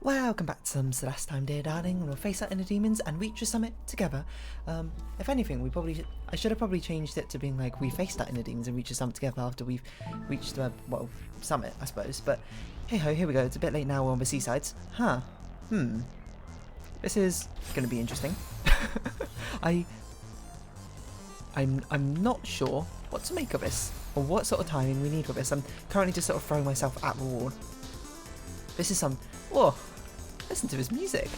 Welcome back to some Celeste time, dear darling, and we'll face our inner demons and reach a summit together. If anything, I should have probably changed it to being like we faced our inner demons and reach a summit together after we've reached the, summit, I suppose. But hey ho, here we go. It's a bit late now, we're on the seasides. This is going to be interesting. I'm not sure what to make of this, or what sort of timing we need with this. I'm currently just sort of throwing myself at the wall. This is some... Whoa! Listen to his music.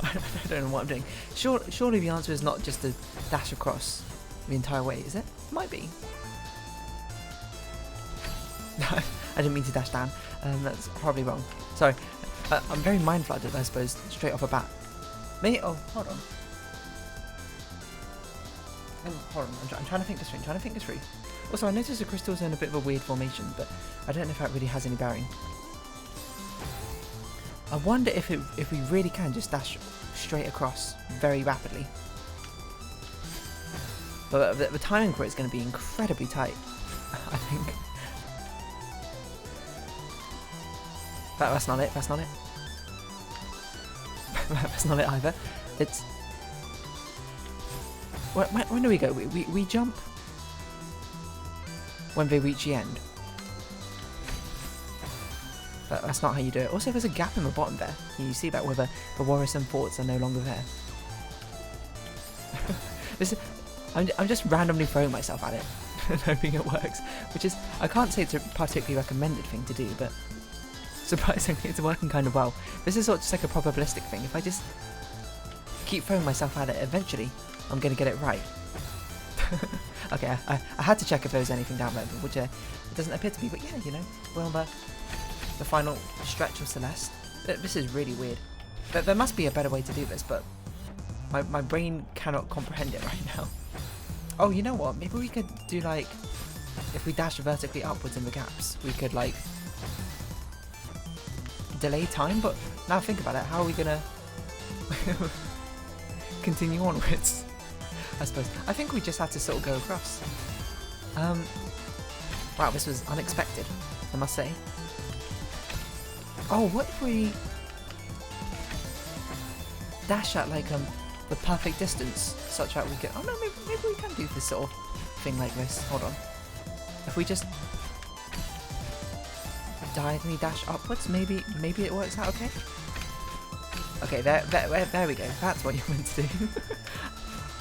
I don't know what I'm doing. Surely the answer is not just to dash across the entire way, is it? It might be. I didn't mean to dash down. That's horribly wrong. Sorry. I'm very mind flooded, I suppose, straight off the bat. Maybe... Oh, hold on. Hold on. I'm trying to think this through. Also, I noticed the crystals are in a bit of a weird formation, but I don't know if that really has any bearing. I wonder if we really can just dash straight across very rapidly. But the timing for it is going to be incredibly tight, I think. That's not it. That's not it. That's not it either. It's... When do we go? We jump when they reach the end. But that's not how you do it. Also, there's a gap in the bottom there. You see that where the worrisome thoughts are no longer there. I'm just randomly throwing myself at it and hoping it works. Which is, I can't say it's a particularly recommended thing to do, but surprisingly it's working kind of well. This is sort of just like a probabilistic thing. If I just keep throwing myself at it, eventually I'm going to get it right. Okay, I had to check if there was anything down there, which it doesn't appear to be, but yeah, you know, well, the final stretch of Celeste. This is really weird. There must be a better way to do this, but my brain cannot comprehend it right now. Oh, you know what? Maybe we could do like, if we dash vertically upwards in the gaps, we could like delay time, but now think about it, how are we gonna continue onwards? I suppose. I think we just had to sort of go across. Wow, this was unexpected, I must say. Oh, what if we dash at like the perfect distance, such that we can... Oh no, maybe we can do this sort of thing like this. Hold on. If we just diagonally dash upwards, maybe it works out okay. Okay, there we go. That's what you're meant to do.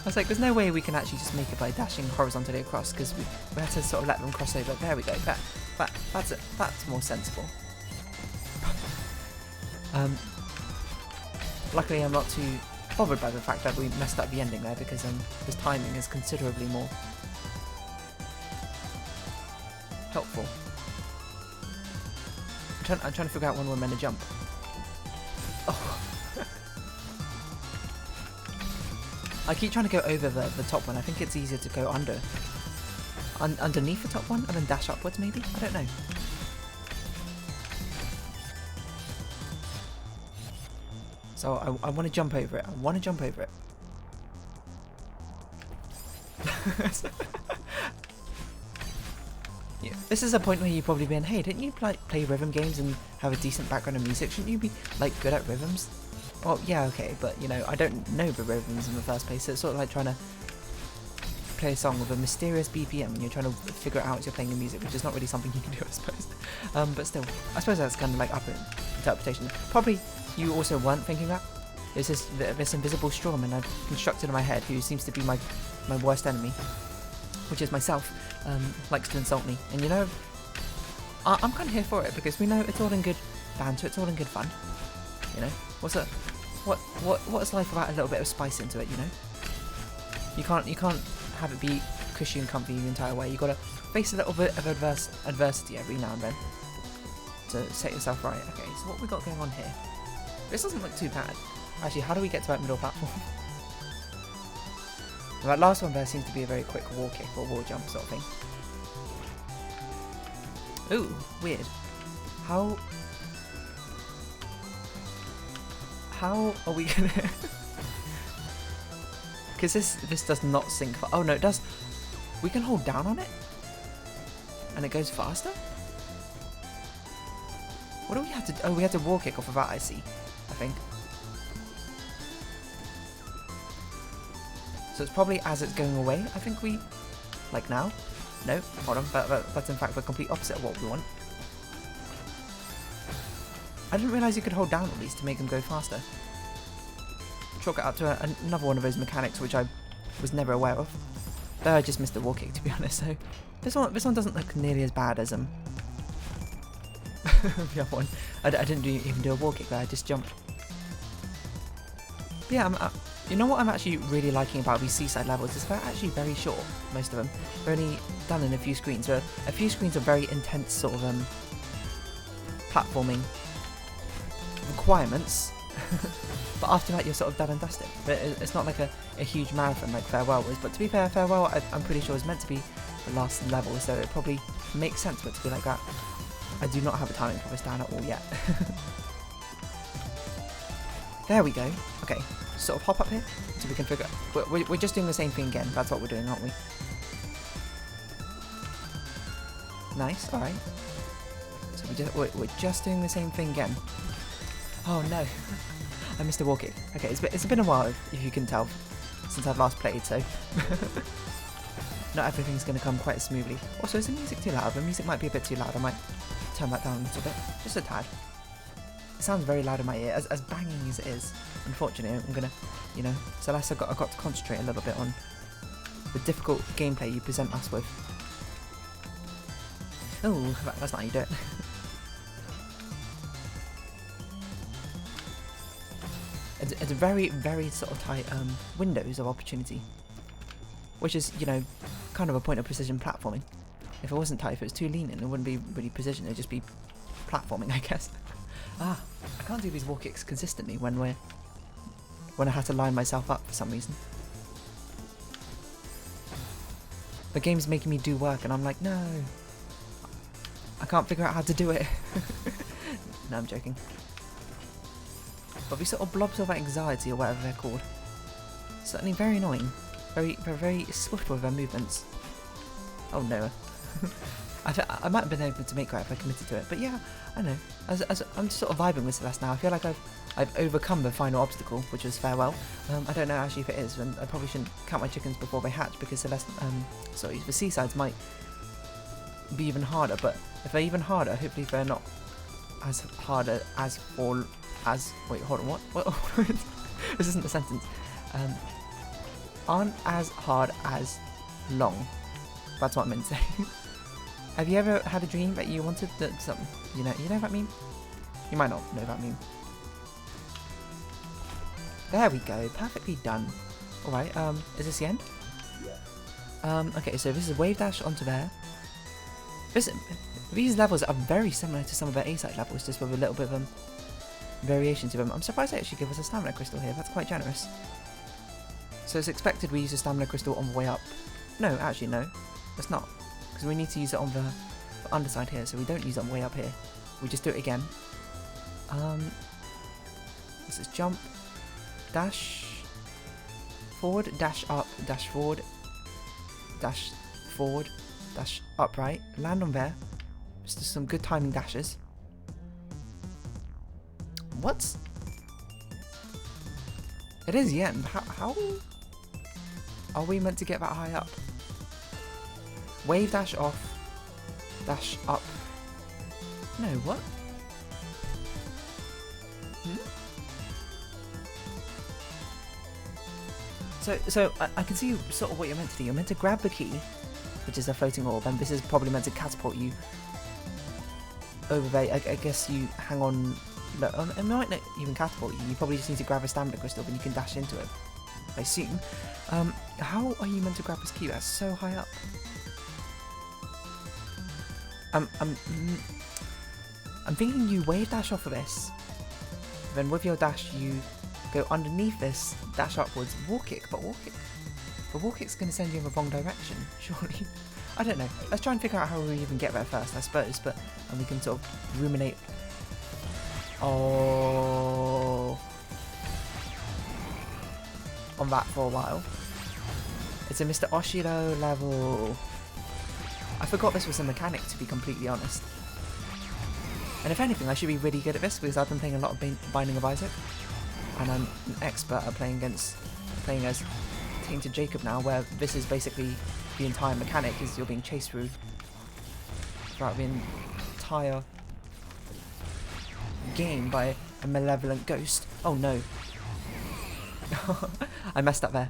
I was like, there's no way we can actually just make it by dashing horizontally across, because we had to sort of let them cross over. There we go. That's it. That's more sensible. Luckily I'm not too bothered by the fact that we messed up the ending there, because this timing is considerably more helpful. I'm trying to figure out when we're meant to jump. Oh. I keep trying to go over the top one. I think it's easier to go underneath the top one and then dash upwards maybe? I don't know. So I want to jump over it. Yeah. This is a point where you've probably been, hey, didn't you like play rhythm games and have a decent background in music? Shouldn't you be like good at rhythms? Well, yeah, okay, but you know, I don't know the rhythms in the first place, so it's sort of like trying to play a song with a mysterious BPM and you're trying to figure it out as you're playing the music, which is not really something you can do, I suppose. But still, I suppose that's kind of like up in interpretation. Probably you also weren't thinking that. There's this invisible strawman I've constructed in my head who seems to be my worst enemy, which is myself, likes to insult me. And you know, I'm kind of here for it, because we know it's all in good banter, it's all in good fun. You know, what's life without a little bit of spice into it? You know, you can't have it be cushy and comfy the entire way. You got to face a little bit of adversity every now and then to set yourself right. Okay, so what we got going on here? This doesn't look too bad. Actually, how do we get to that middle platform? That last one there seems to be a very quick wall kick or wall jump sort of thing. Ooh, weird. How are we gonna... Because this does not sync. Oh no, it does. We can hold down on it and it goes faster? What do we have to do? Oh, we had to wall kick off of that, I see. I think. So it's probably as it's going away, I think we... Like now? No, hold on, that's in fact the complete opposite of what we want. I didn't realise you could hold down at least to make them go faster. Chalk it up to another one of those mechanics which I was never aware of. Though I just missed the wall kick, to be honest, so... This one doesn't look nearly as bad as, the other one. I didn't even do a wall kick there, I just jumped. But yeah, you know what I'm actually really liking about these seaside levels is they're actually very short, most of them. They're only done in a few screens. So a few screens are very intense sort of platforming requirements, but after that you're sort of done and dusted. But it's not like a huge marathon like Farewell was. But to be fair, Farewell I'm pretty sure is meant to be the last level, so it probably makes sense for it to be like that. I do not have a timing for this down at all yet. There we go. Okay, sort of hop up here so we can figure. We're just doing the same thing again. That's what we're doing, aren't we? Nice. All right. So we're just doing the same thing again. Oh no, I missed a wall kick. Okay, it's been a while, if you can tell, since I've last played, so not everything's going to come quite as smoothly. Also, is the music too loud? The music might be a bit too loud. I might turn that down a little bit, just a tad. It sounds very loud in my ear, as banging as it is. Unfortunately, I'm gonna, you know, Celeste, I've got to concentrate a little bit on the difficult gameplay you present us with. Oh, that's not how you do it. It's a very, very sort of tight windows of opportunity, which is, you know, kind of a point of precision platforming. If it wasn't tight, if it was too lean, it wouldn't be really precision. It'd just be platforming, I guess. I can't do these wall kicks consistently when I have to line myself up for some reason. The game's making me do work, and I'm like, no, I can't figure out how to do it. No, I'm joking. But these sort of blobs of anxiety, or whatever they're called, certainly very annoying. Very swift with their movements. Oh no. I might have been able to make that if I committed to it, but yeah, I know. As I'm just sort of vibing with Celeste now. I feel like I've overcome the final obstacle, which was Farewell. I don't know actually if it is, and I probably shouldn't count my chickens before they hatch, because Celeste, sorry, the seasides might be even harder. But if they're even harder, hopefully they're not as harder as wait, hold on, what? This isn't a sentence. Aren't as hard as long. That's what I meant to say. Have you ever had a dream that you wanted something? You know that meme? You might not know that meme. There we go, perfectly done. Alright, is this the end? Okay, so this is wave dash onto there. These levels are very similar to some of the A-side levels, just with a little bit of variation to them. I'm surprised they actually give us a stamina crystal here, that's quite generous. So it's expected we use a stamina crystal on the way up. No, actually no, it's not. Because we need to use it on the underside here, so we don't use it on the way up here. We just do it again. This is jump, dash, forward, dash up, dash forward, dash forward, dash upright, land on there. Just some good timing dashes. What? It is the end. How are we meant to get that high up? Wave dash off, dash up. No, what? So I can see sort of what you're meant to do. You're meant to grab the key, which is a floating orb, and this is probably meant to catapult you over there. I guess you hang on. No, it might not even catapult you. You probably just need to grab a stamina crystal, and you can dash into it, I assume. How are you meant to grab this key? That's so high up. I'm thinking you wave dash off of this, then with your dash you go underneath this, dash upwards, wall kick, but wall kick's going to send you in the wrong direction, surely. I don't know. Let's try and figure out how we even get there first, I suppose, and we can sort of ruminate. Oh, on that for a while. It's a Mr. Oshiro level. I forgot this was a mechanic, to be completely honest. And if anything, I should be really good at this because I've been playing a lot of Binding of Isaac, and I'm an expert at playing as Tainted Jacob now, where this is basically the entire mechanic is you're being chased throughout the entire game by a malevolent ghost. Oh no. I messed up there.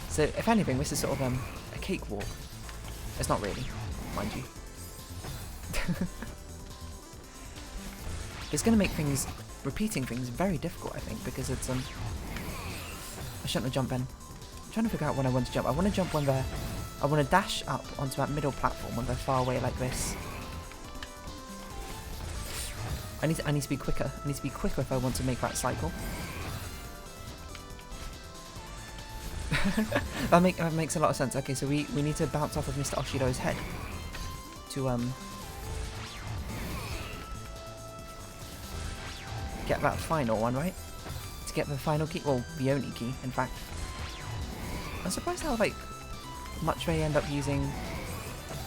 So if anything, this is sort of a cakewalk. It's not really, mind you. It's going to make repeating things very difficult, I think, because it's I shouldn't have jumped then. I'm trying to figure out when I want to jump. I want to jump when I want to dash up onto that middle platform when they're far away like this. I need to be quicker. I need to be quicker if I want to make that cycle. that makes a lot of sense. Okay, so we need to bounce off of Mr. Oshido's head to get that final one, right? To get the final key, well, the only key, in fact. I'm surprised how much they end up using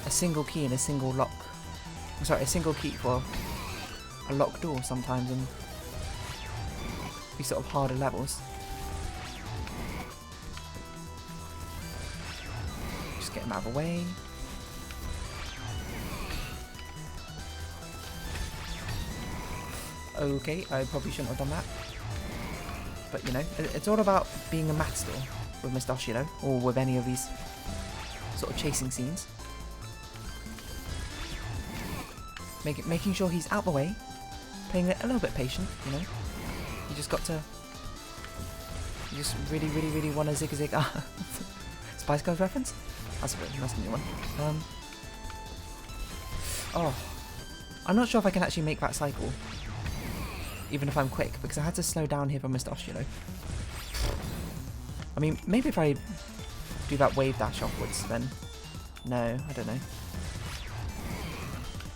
a single key and a single lock. I'm sorry, a single key for a locked door sometimes in these sort of harder levels. Just get him out of the way. Okay, I probably shouldn't have done that. But you know, it's all about being a matador with Mr. Oshido, or with any of these sort of chasing scenes. Making sure he's out the way, playing it a little bit patient, you know. You just got to... You just really, really, really want to zig-a-zig. Spice Girls reference? That's a new one. Oh. I'm not sure if I can actually make that cycle. Even if I'm quick, because I had to slow down here for Mr. Oshido. I mean, maybe if I do that wave dash upwards, then... No, I don't know.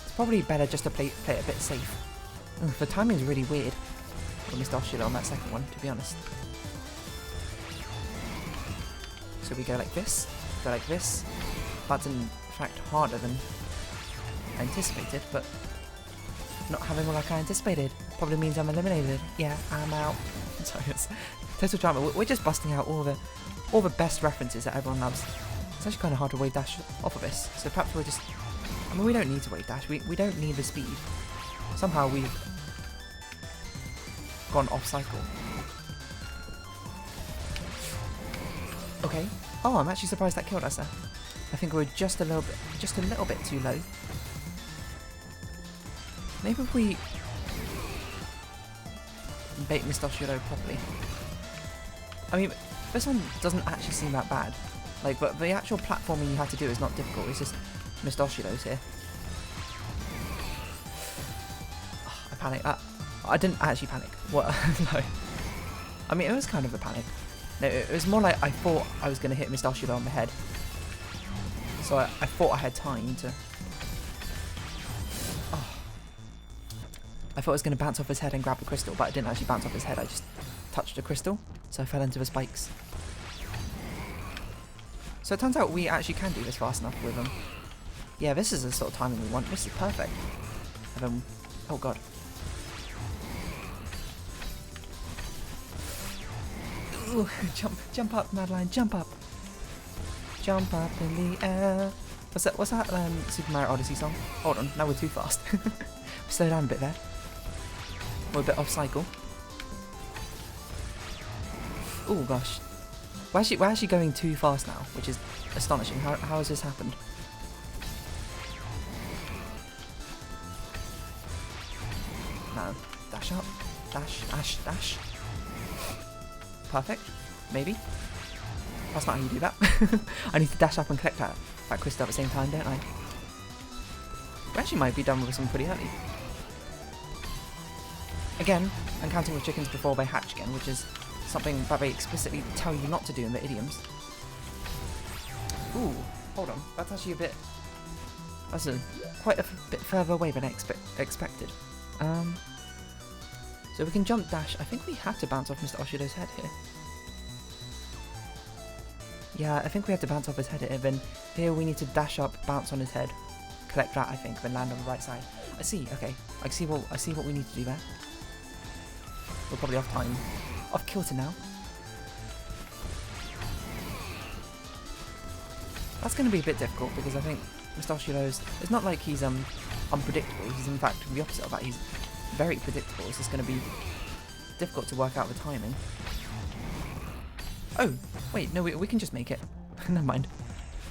It's probably better just to play it a bit safe. Ugh, the timing's really weird with Mr. Oshido on that second one, to be honest. So we go like this, That's in fact harder than I anticipated, but not having all like I anticipated probably means I'm eliminated. Yeah, I'm out. Sorry, it's total drama. We're just busting out all the best references that everyone loves. It's actually kind of hard to wave dash off of this, so perhaps we'll just... I mean, we don't need to wave dash. We don't need the speed. Somehow we've gone off cycle. Okay. Oh, I'm actually surprised that killed us there. I think we're just a little bit too low. Maybe if we bait Mr. Oshido properly. I mean, this one doesn't actually seem that bad. Like, but the actual platforming you have to do is not difficult. It's just Mr. Oshido's here. Oh, I panicked. I didn't actually panic. What? No. I mean, it was kind of a panic. No, it was more like I thought I was going to hit Mr. Oshido on the head. So I thought I had time to... Oh. I thought I was going to bounce off his head and grab the crystal, but I didn't actually bounce off his head. I just touched the crystal, so I fell into the spikes. So it turns out we actually can do this fast enough with them. Yeah, this is the sort of timing we want. This is perfect. And then... Oh god. Ooh, jump up, Madeline, jump up. Jump up in the air. What's that Super Mario Odyssey song? Hold on, now we're too fast. Slow down a bit there. We're a bit off cycle. Oh gosh. We're actually going too fast now, which is astonishing. How has this happened? No. Dash up. Dash, dash, dash. Perfect. Maybe. That's not how you do that. I need to dash up and collect that crystal at the same time, don't I? We actually might be done with this one pretty early. Again, I'm counting with chickens before they hatch again, which is something that they explicitly tell you not to do in the idioms. Ooh, hold on. That's actually a bit... That's quite a bit further away than I expected. So we can jump dash. I think we have to bounce off Mr. Oshido's head here. Yeah, I think we have to bounce off his head here. Then here we need to dash up, bounce on his head, collect that, I think, then land on the right side. I see. Okay, I see what we need to do there. We're probably off time, off kilter now. That's going to be a bit difficult because I think Mr. Oshilo's, it's not like he's unpredictable. He's in fact the opposite of that. He's very predictable. It's just going to be difficult to work out the timing. Oh, wait, no, we can just make it. Never mind.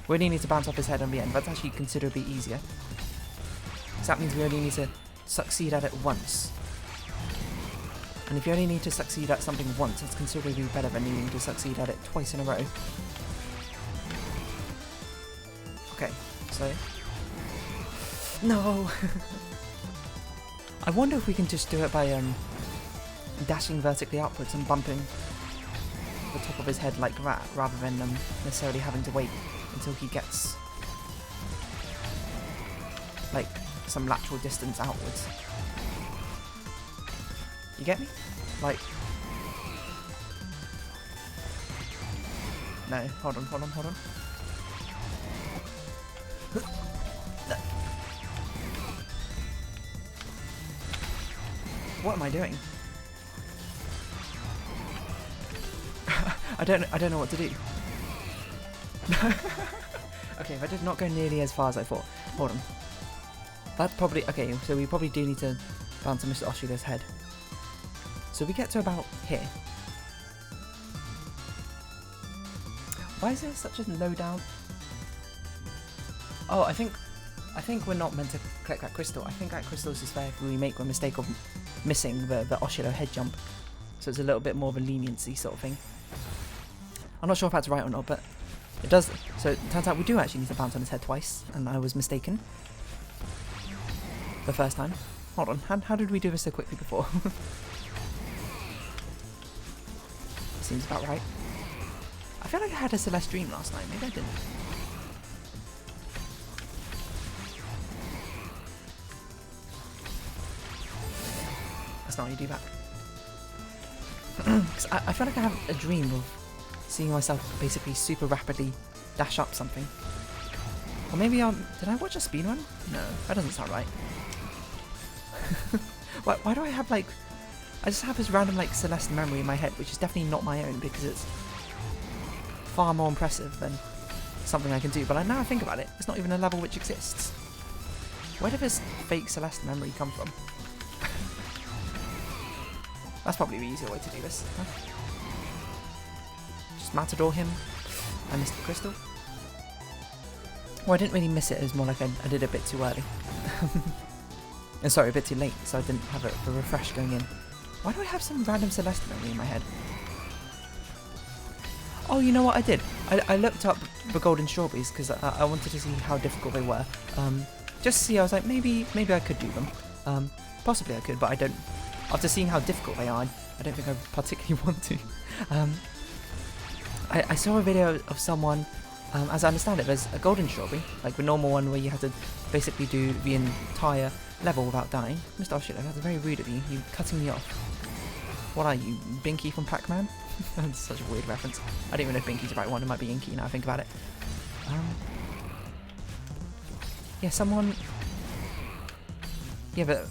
We only need to bounce off his head on the end. That's actually considerably easier. So that means we only need to succeed at it once. And if you only need to succeed at something once, it's considerably better than needing to succeed at it twice in a row. Okay, so... No! I wonder if we can just do it by dashing vertically upwards and bumping the top of his head like that, rather than necessarily having to wait until he gets like some lateral distance outwards. You get me? Like... No, hold on. What am I doing? I don't know what to do. Okay, that did not go nearly as far as I thought. Hold on. That's probably... Okay, so we probably do need to bounce on Mr. Oshilo's head. So we get to about here. Why is there such a low down? Oh, I think we're not meant to collect that crystal. I think that crystal is fair if we make the mistake of missing the Oshilo head jump. So it's a little bit more of a leniency sort of thing. I'm not sure if that's right or not, but it does. So it turns out we do actually need to bounce on his head twice, and I was mistaken the first time. Hold on, how did we do this so quickly before? Seems about right. I feel like I had a Celeste dream last night. Maybe I didn't. That's not how you do that. Because I feel like I have a dream of seeing myself basically super rapidly dash up something. Or maybe did I watch a speedrun? No, that doesn't sound right. Why do I have like... I just have this random like Celeste memory in my head, which is definitely not my own because it's far more impressive than something I can do. But now I think about it, it's not even a level which exists. Where did this fake Celeste memory come from? That's probably the easier way to do this. Huh? Just Matador him. I missed the crystal. Well, I didn't really miss it. It was more like I did it a bit too early. And sorry, a bit too late, so I didn't have a refresh going in. Why do I have some random Celeste memory in my head? Oh, you know what I did? I looked up the golden strawberries because I wanted to see how difficult they were. Just to see, I was like, maybe I could do them. Possibly I could, but I don't. After seeing how difficult they are, I don't think I particularly want to. I saw a video of someone, as I understand it, there's a golden strawberry, like the normal one where you have to basically do the entire level without dying. Mr. Oshilo, that's very rude of you. You cutting me off. What are you, Binky from Pac-Man? That's such a weird reference. I don't even know if Binky's the right one. It might be Inky now I think about it. Yeah, someone... Yeah, but...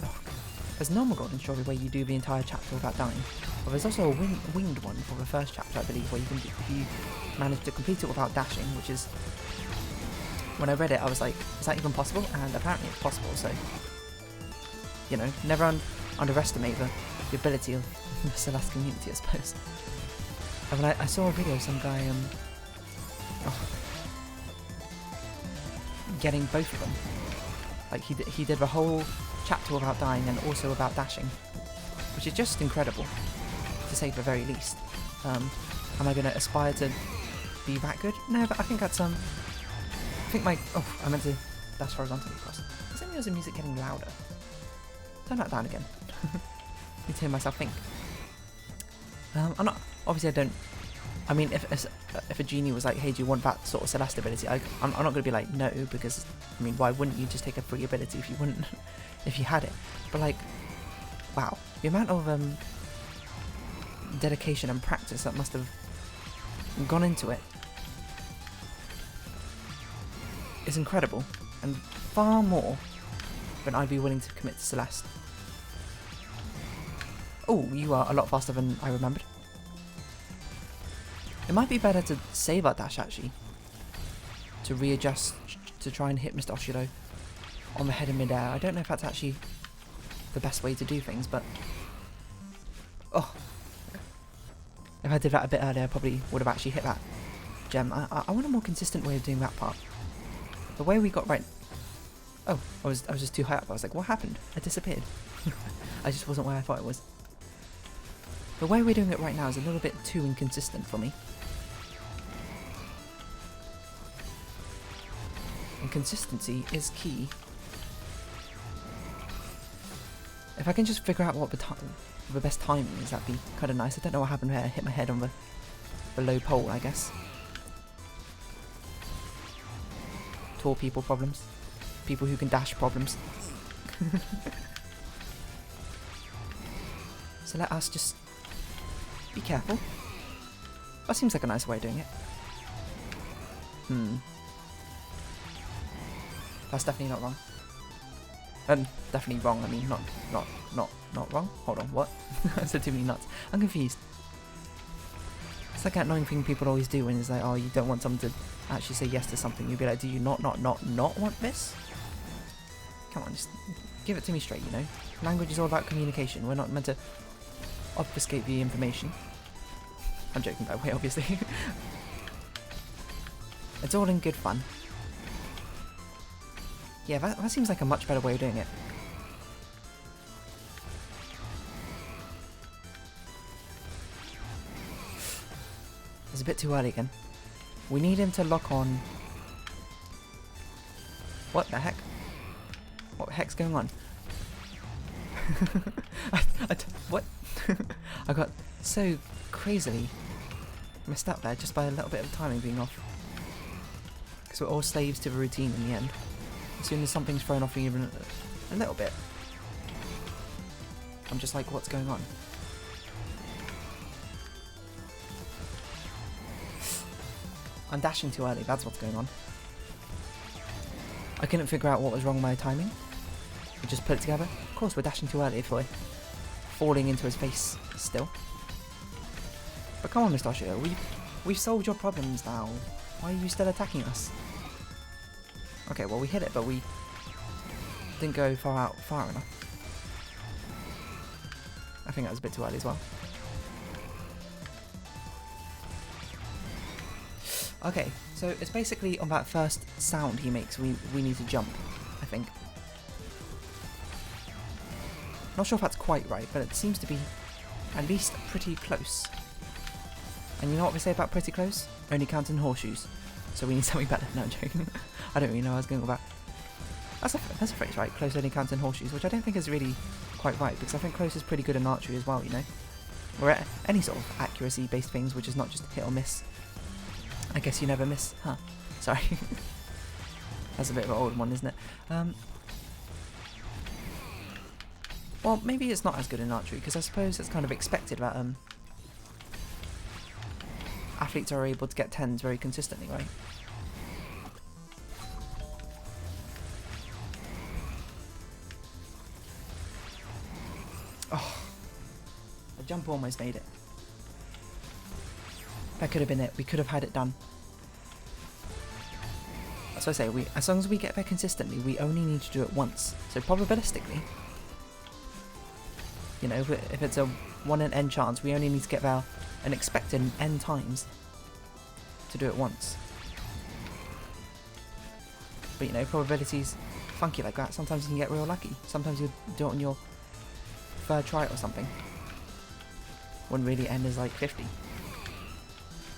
There's normal golden strawberry where you do the entire chapter without dying. But there's also a winged one for the first chapter, I believe, where you can do, if you manage to complete it without dashing, which is... When I read it, I was like, is that even possible? And apparently it's possible, so... You know, never underestimate the ability of the Celeste community, I suppose. And when I saw a video of some guy, getting both of them. Like, he did the whole chapter without dying and also without dashing, which is just incredible, to say the very least. Am I going to aspire to be that good? No, but I think that's, I think my... Oh, I meant to dash horizontally across. Is any of the music getting louder? Turn that down again. Need to hear myself think. I'm not... Obviously I don't... I mean, if a genie was like, hey, do you want that sort of Celeste ability? I'm not going to be like, no, because, I mean, why wouldn't you just take a free ability if you wouldn't... if you had it? But like, wow. The amount of dedication and practice that must have gone into it is incredible. And far more then I'd be willing to commit to Celeste. Oh, you are a lot faster than I remembered. It might be better to save our dash, actually. To readjust, to try and hit Mr. Oshiro on the head in midair. I don't know if that's actually the best way to do things, but... Oh. If I did that a bit earlier, I probably would have actually hit that gem. I want a more consistent way of doing that part. The way we got right... Oh, I was just too high up. I was like, what happened? I disappeared. I just wasn't where I thought it was. The way we're doing it right now is a little bit too inconsistent for me. And consistency is key. If I can just figure out what the best timing is, that'd be kind of nice. I don't know what happened there. I hit my head on the low pole, I guess. Tall people problems. People who can dash problems. So let us just be careful. That seems like a nice way of doing it. That's definitely not wrong. Definitely wrong. I mean, not wrong. Hold on, what? I said too many nuts. I'm confused. It's like that annoying thing people always do when it's like, oh, you don't want someone to actually say yes to something. You'd be like, do you not want this? Come on, just give it to me straight, you know? Language is all about communication. We're not meant to obfuscate the information. I'm joking, by the way, obviously. It's all in good fun. Yeah, that seems like a much better way of doing it. It's a bit too early again. We need him to lock on... What the heck? What the heck's going on? What? I got so crazily messed up there just by a little bit of timing being off. Because we're all slaves to the routine in the end. As soon as something's thrown off even a little bit, I'm just like, what's going on? I'm dashing too early, that's what's going on. I couldn't figure out what was wrong with my timing. We just put it together. Of course we're dashing too early if we're falling into his face still. But come on, Mr. Oshiro, we've solved your problems now. Why are you still attacking us? Okay, well we hit it, but we didn't go far enough. I think that was a bit too early as well. Okay, so it's basically on that first sound he makes, we need to jump, I think. Not sure if that's quite right, but it seems to be at least pretty close. And you know what we say about pretty close? Only counting horseshoes. So we need something better. No, I'm joking. I don't really know what I was going with that. That's a phrase, right? Close only counts in horseshoes, which I don't think is really quite right, because I think close is pretty good in archery as well, you know? Or any sort of accuracy-based things, which is not just hit or miss. I guess you never miss. Huh. Sorry. That's a bit of an old one, isn't it? Well, maybe it's not as good in archery, because I suppose it's kind of expected that athletes are able to get 10s very consistently, right? Oh, the jump almost made it. That could have been it. We could have had it done. That's what I say. As long as we get there consistently, we only need to do it once. So probabilistically, you know, if it's a 1 in n chance, we only need to get there an expected n times to do it once. But you know, probabilities funky like that. Sometimes you can get real lucky. Sometimes you do it on your 3rd try or something, when really n is like 50.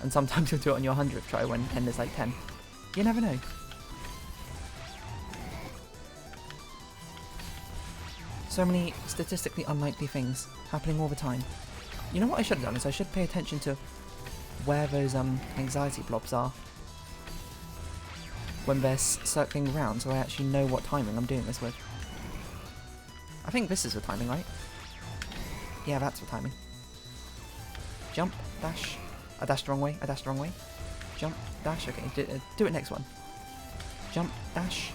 And sometimes you'll do it on your 100th try when n is like 10. You never know. So many statistically unlikely things happening all the time. You know what I should have done is I should pay attention to where those anxiety blobs are when they're circling around, so I actually know what timing I'm doing this with. I think this is the timing, right? Yeah, that's the timing. Jump, dash. I dashed the wrong way. I dashed the wrong way. Jump, dash. Okay, do it next one. Jump, dash.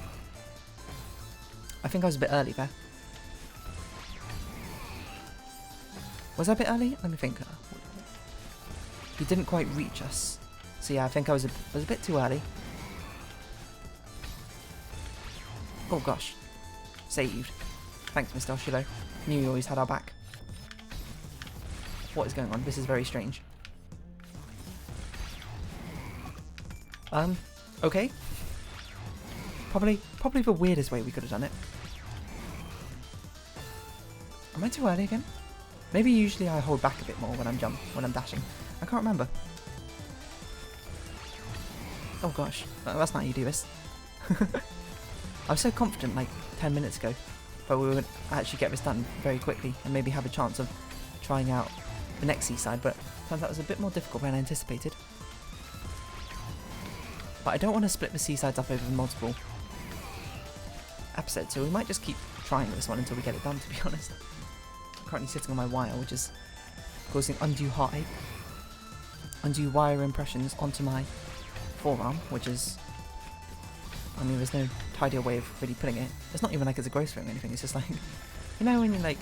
I think I was a bit early there. Was I a bit early? Let me think. He didn't quite reach us. So yeah, I think I was a bit too early. Oh gosh. Saved. Thanks, Mr. Oshilo. Knew you always had our back. What is going on? This is very strange. Okay. Probably the weirdest way we could have done it. Am I too early again? Maybe usually I hold back a bit more when I'm dashing. I can't remember. Oh gosh, that's not how you do this. I was so confident like 10 minutes ago, but we would actually get this done very quickly and maybe have a chance of trying out the next seaside, but turns out it was a bit more difficult than I anticipated. But I don't want to split the seasides up over multiple episodes, so we might just keep trying this one until we get it done, to be honest. I'm currently sitting on my wire, which is causing undue heartache. Undue wire impressions onto my forearm, which is... I mean, there's no tidier way of really putting it. It's not even like it's a gross thing or anything, it's just like... You know when you like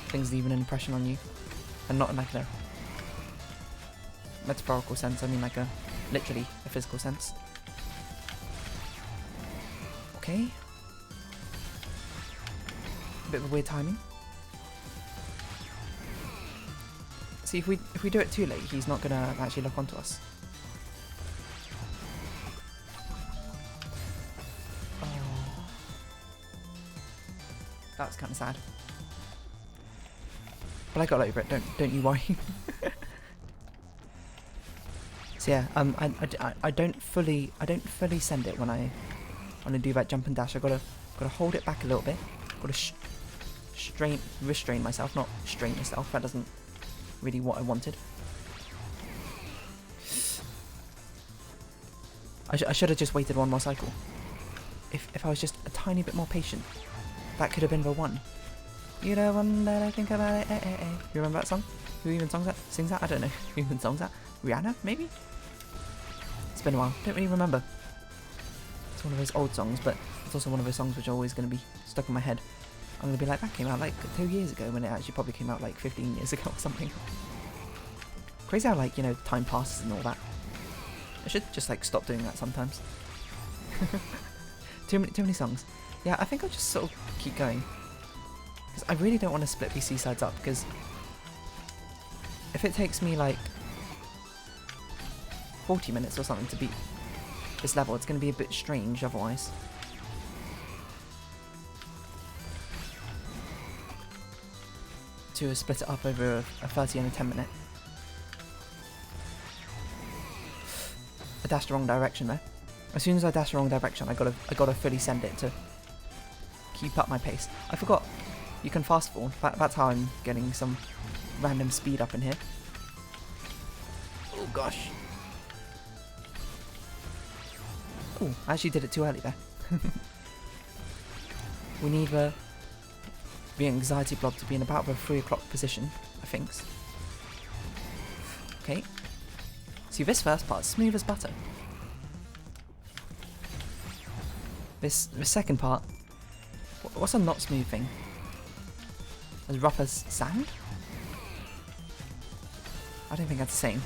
things leave an impression on you? And not in like a metaphorical sense, I mean like literally a physical sense. Okay. A bit of a weird timing. See, if we do it too late, he's not gonna actually lock onto us. Oh. That's kind of sad. But I got over it. Don't you worry. So yeah, I don't fully send it when I do that jump and dash. I gotta hold it back a little bit. Gotta restrain myself, not strain myself. That doesn't really what I wanted. I should have just waited one more cycle. If I was just a tiny bit more patient, that could have been the one. You the one that I think about it. You remember that song? Who even sings that? I don't know. Who even songs that? Rihanna, maybe? It's been a while. Don't really remember. It's one of those old songs, but it's also one of those songs which are always going to be stuck in my head. I'm going to be like, that came out like 2 years ago, when it actually probably came out like 15 years ago or something. Crazy how, like, you know, time passes and all that. I should just like stop doing that sometimes. Too many songs. Yeah, I think I'll just sort of keep going. Because I really don't want to split these seasides up, because if it takes me like 40 minutes or something to beat this level, it's going to be a bit strange otherwise. To split it up over a 30 and a 10 minute. I dashed the wrong direction there. As soon as I dash the wrong direction, I gotta fully send it to keep up my pace. I forgot you can fast forward. That's how I'm getting some random speed up in here. Oh gosh. Oh, I actually did it too early there. We need the anxiety blob to be in about the 3 o'clock position, I think. Okay. See, this first part is smooth as butter. The second part, what's a not smooth thing? As rough as sand? I don't think that's a saying.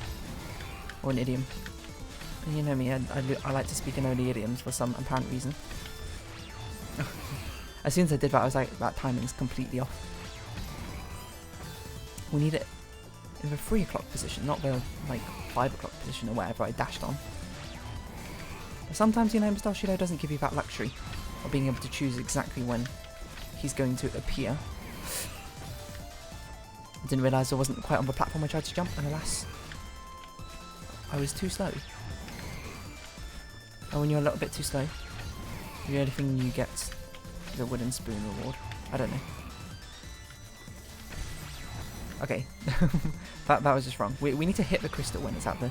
Or an idiom. And you know me, I like to speak in only idioms for some apparent reason. As soon as I did that, I was like, that timing's completely off. We need it in the 3 o'clock position, not the like 5 o'clock position or whatever I dashed on. But sometimes, you know, Mr. Shido doesn't give you that luxury of being able to choose exactly when he's going to appear. I didn't realise I wasn't quite on the platform I tried to jump, and alas, I was too slow. And when you're a little bit too slow, the only thing you get is a wooden spoon reward. I don't know. Okay, that was just wrong. We need to hit the crystal when it's at the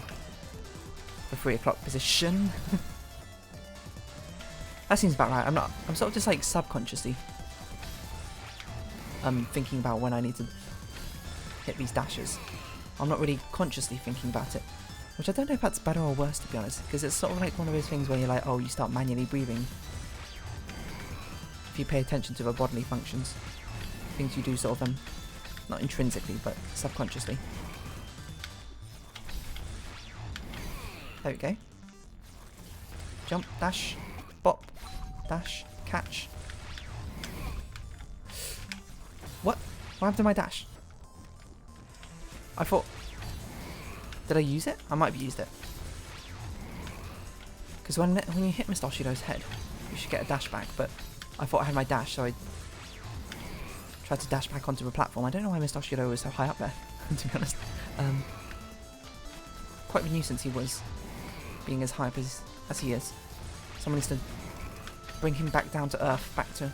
3 o'clock position. That seems about right. I'm sort of just like subconsciously thinking about when I need to hit these dashes. I'm not really consciously thinking about it, which I don't know if that's better or worse, to be honest, because it's sort of like one of those things where you're like, oh, you start manually breathing if you pay attention to the bodily functions. Things you do sort of, not intrinsically, but subconsciously. There we go. Jump, dash, bop, dash, catch. What? What happened to my dash? I thought... Did I use it? I might have used it. Because when you hit Mr. Oshido's head, you should get a dash back, but I thought I had my dash, so I tried to dash back onto the platform. I don't know why Mr. Oshido was so high up there, to be honest. Quite a nuisance he was, being as high up as he is. Someone needs to bring him back down to earth, back to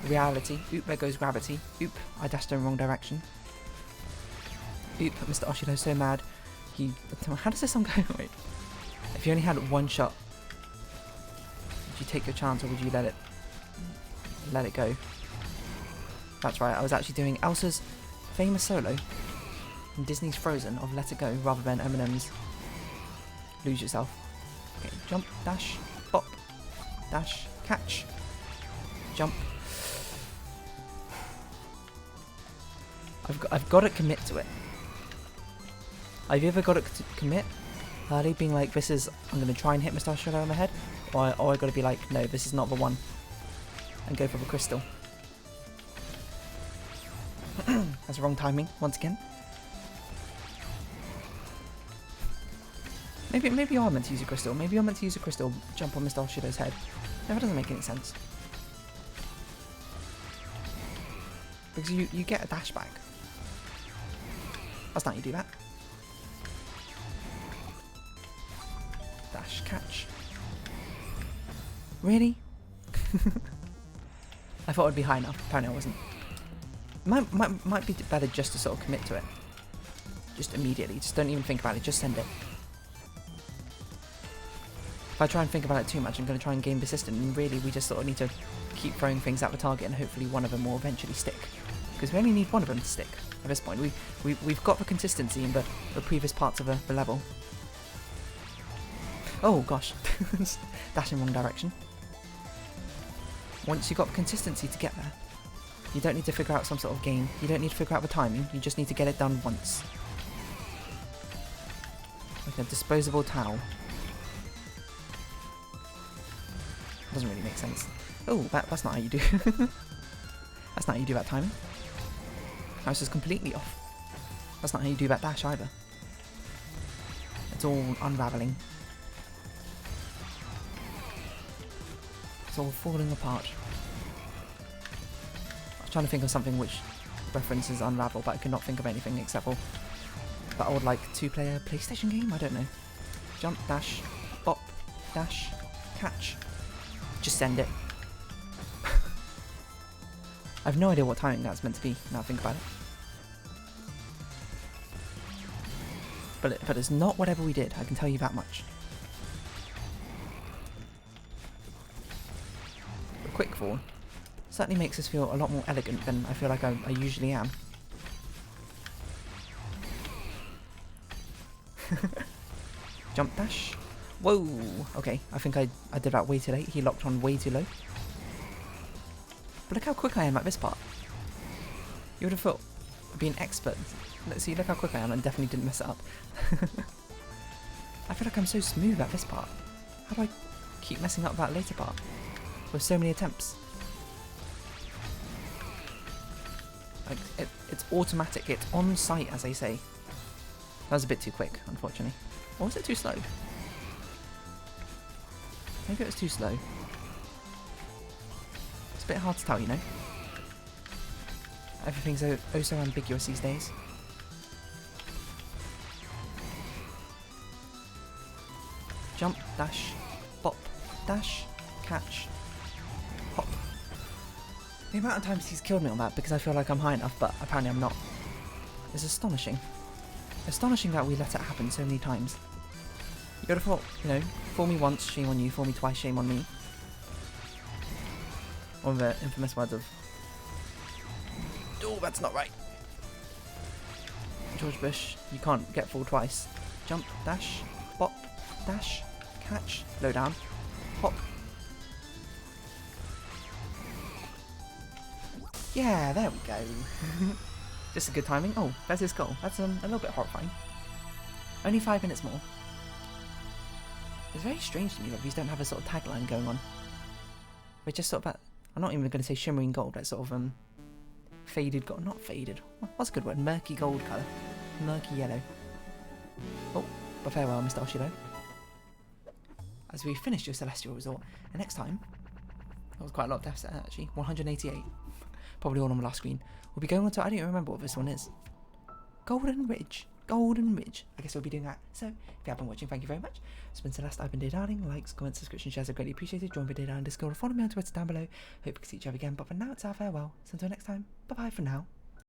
reality. Oop, there goes gravity. Oop, I dashed in the wrong direction. Oop, Mr. Oshido's so mad. How does this song go? Wait. If you only had one shot, would you take your chance or would you let it go? That's right, I was actually doing Elsa's famous solo in Disney's Frozen of Let It Go rather than Eminem's Lose Yourself. Okay, jump, dash, bop, dash, catch, jump. I've got to commit to it. Have you ever got to commit? Harley being like, I'm going to try and hit Mr. Oshido on the head, or I got to be like, no, this is not the one, and go for the crystal. That's wrong timing once again. Maybe you are meant to use a crystal. Maybe you're meant to use a crystal, jump on Mr. Oshido's head. No, that doesn't make any sense. Because you get a dash back. That's not how you do that. Dash, catch. Really? I thought it would be high enough. Apparently I wasn't. Might be better just to sort of commit to it. Just immediately. Just don't even think about it. Just send it. If I try and think about it too much, I'm going to try and gain persistent. And really, we just sort of need to keep throwing things at the target, and hopefully one of them will eventually stick. Because we only need one of them to stick at this point. We've got the consistency in the previous parts of the level. Oh gosh, dash in wrong direction. Once you've got consistency to get there, you don't need to figure out some sort of game. You don't need to figure out the timing. You just need to get it done once. Like a disposable towel. Doesn't really make sense. Oh, that's not how you do. That's not how you do that timing. I was just completely off. That's not how you do that dash either. It's all unraveling. It's all falling apart. I was trying to think of something which references Unravel, but I could not think of anything except for that old like 2-player PlayStation game. I don't know. Jump, dash, bop, dash, catch. Just send it. I have no idea what timing that's meant to be. Now I think about it. But it's not whatever we did. I can tell you that much. Quick fall certainly makes us feel a lot more elegant than I feel like I usually am. Jump dash. Whoa! Okay, I think I did that way too late. He locked on way too low. But look how quick I am at this part. You would have thought I'd be an expert. Let's see, look how quick I am and definitely didn't mess it up. I feel like I'm so smooth at this part. How do I keep messing up that later part? With so many attempts. Like, it's automatic, it's on sight, as they say. That was a bit too quick, unfortunately. Or was it too slow? Maybe it was too slow. It's a bit hard to tell, you know? Everything's oh so ambiguous these days. Jump, dash, bop, dash, catch, hop. The amount of times he's killed me on that because I feel like I'm high enough, but apparently I'm not, is astonishing. Astonishing that we let it happen so many times. You would have thought, you know, fool me once, shame on you, fool me twice, shame on me. One of the infamous words of, oh, that's not right. George Bush, you can't get fooled twice. Jump, dash, bop, dash, catch, low down, hop. Yeah, there we go. Just a good timing. Oh, there's his goal. That's a little bit horrifying. Only 5 minutes more. It's very strange to me that these don't have a sort of tagline going on. We're just sort of I'm not even going to say shimmering gold, but sort of faded gold. Not faded. What's a good word? Murky gold colour. Murky yellow. Oh, but farewell, Mr. Oshido. As we finish your Celestial Resort, and next time, that was quite a lot of deaths actually, 188. Probably all on the last screen. We'll be going on to, I don't even remember what this one is. Golden Ridge. Golden Ridge. I guess we'll be doing that. So, if you have been watching, thank you very much. It's been Celeste, I've been Dear Darling. Likes, comments, subscriptions, shares are greatly appreciated. Join me Dear Darling Discord or follow me on Twitter down below. Hope we can see each other again, but for now, it's our farewell. So until next time, bye bye for now.